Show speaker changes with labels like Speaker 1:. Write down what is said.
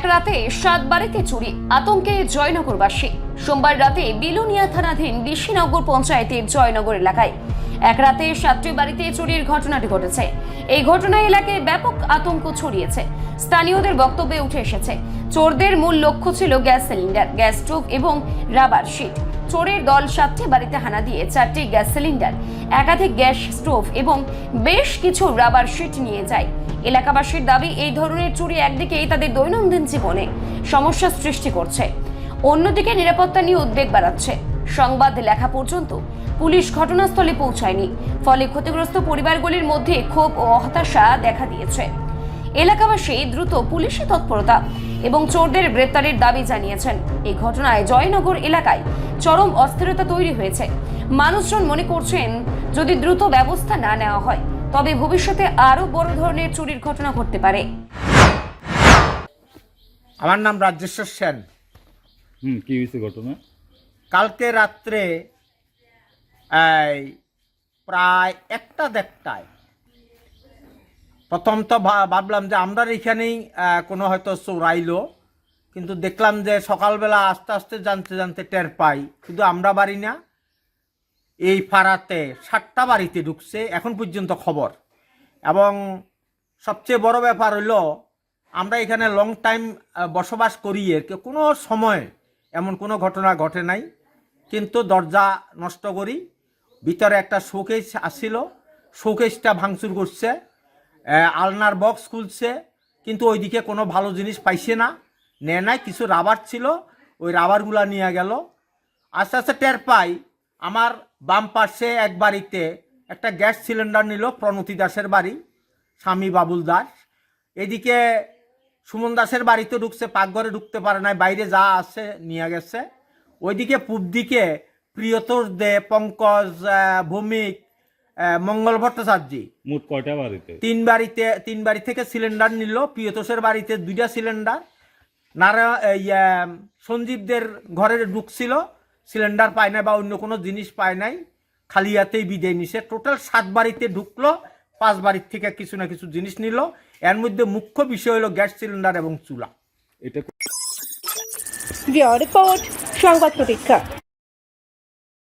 Speaker 1: এক রাতে 7 বাড়িতে চুরি, আতঙ্কে জয়নগরবাসী। সোমবার রাতে বিলোনিয়া থানাধীন বিশিনগর পঞ্চায়েতের জয়নগর এলাকায় এক রাতে 7টি বাড়িতে চুরির ঘটনাটি ঘটেছে। এই ঘটনায় এলাকায় ব্যাপক আতঙ্ক ছড়িয়েছে। স্থানীয়দের বক্তব্যে উঠে এসেছে, চোরদের মূল লক্ষ্য ছিল গ্যাস সিলিন্ডার, গ্যাস স্টোভ এবং রাবার শিট। চোরের দল 7টি বাড়িতে হানা দিয়ে 4টি গ্যাস সিলিন্ডার, একাধিক গ্যাস স্টোভ এবং বেশ কিছু রাবার শিট নিয়ে যায়। এলাকাবাসীর দাবি, এই ধরনের চুরি একদিকেই তাদের দৈনন্দিন জীবনে সমস্যা সৃষ্টি করছে, অন্যদিকে নিরাপত্তা নিয়ে উদ্বেগ বাড়াচ্ছে। সংবাদ লেখা পর্যন্ত পুলিশ ঘটনাস্থলে পৌঁছায়নি, ফলে ক্ষতিগ্রস্ত পরিবারগুলির মধ্যে ক্ষোভ ও হতাশা দেখা দিয়েছে। এলাকাবাসী দ্রুত পুলিশি তৎপরতা এবং চোরদের গ্রেপ্তারের দাবি জানিয়েছেন। এই ঘটনায় জয়নগর এলাকায় চরম অস্থিরতা তৈরি হয়েছে। মানুষজন মনে করছেন, যদি দ্রুত ব্যবস্থা না নেওয়া হয় তবে ভবিষ্যতে আরো বড় ধরনের চুরির ঘটনা ঘটতে পারে।
Speaker 2: আমার নাম রাজেশ্বর সেন।
Speaker 3: কি হয়েছে ঘটনা?
Speaker 2: কালকে রাত্রে প্রায় 1টা-1:30টায় প্রথম তো ভাবলাম যে আমরা এখানেই কোনো হয়তো চোর আইলো, কিন্তু দেখলাম যে সকালবেলা আস্তে আস্তে জানতে টের পাই শুধু আমরা বাড়ি না, এই পাড়াতে 7টা বাড়িতে ঢুকছে এখন পর্যন্ত খবর। এবং সবচেয়ে বড় ব্যাপার হইল, আমরা এখানে লং টাইম বসবাস করি, কোনো সময় এমন কোনো ঘটনা ঘটে নাই, কিন্তু দরজা নষ্ট করি, ভিতরে একটা শোকেস আসছিল, শোকেসটা ভাঙচুর করছে, আলনার বক্স খুলছে, কিন্তু ওইদিকে কোনো ভালো জিনিস পাইছে না, নেয় নাই। কিছু রাবার ছিল, ওই রাবারগুলা নিয়ে গেল। আস্তে আস্তে টের পাই আমার বাম পাশে এক বাড়িতে একটা গ্যাস সিলিন্ডার নিল, প্রণতি দাসের বাড়ি, স্বামী বাবুল দাস। এদিকে সুমন দাসের বাড়িতে ঢুকছে, পাকঘরে ঢুকতে পারে নাই, বাইরে যা আছে নিয়ে গেছে। ওইদিকে পূব দিকে প্রিয়তোষ দে, পঙ্কজ ভৌমিক, মঙ্গল ভট্টাচার্য,
Speaker 3: মোট কয়টা বাড়িতে?
Speaker 2: তিন বাড়ি থেকে সিলিন্ডার নিল। প্রিয়তোষের বাড়িতে 2টা সিলিন্ডার, সঞ্জীবদের ঘরে ঢুকছিল, সিলিন্ডার পায় নাই বা অন্য কোনো জিনিস পায় নাই, খালি হাতেই বিদায় নিছে। টোটাল 7 বাড়িতে ঢুকলো, 5 বাড়ির থেকে কিছু না কিছু জিনিস নিল। এর মধ্যে মুখ্য বিষয় হলো গ্যাস সিলিন্ডার এবং চুলা।
Speaker 3: এটা
Speaker 4: রিপোর্ট সংবাদ প্রতীক্ষা।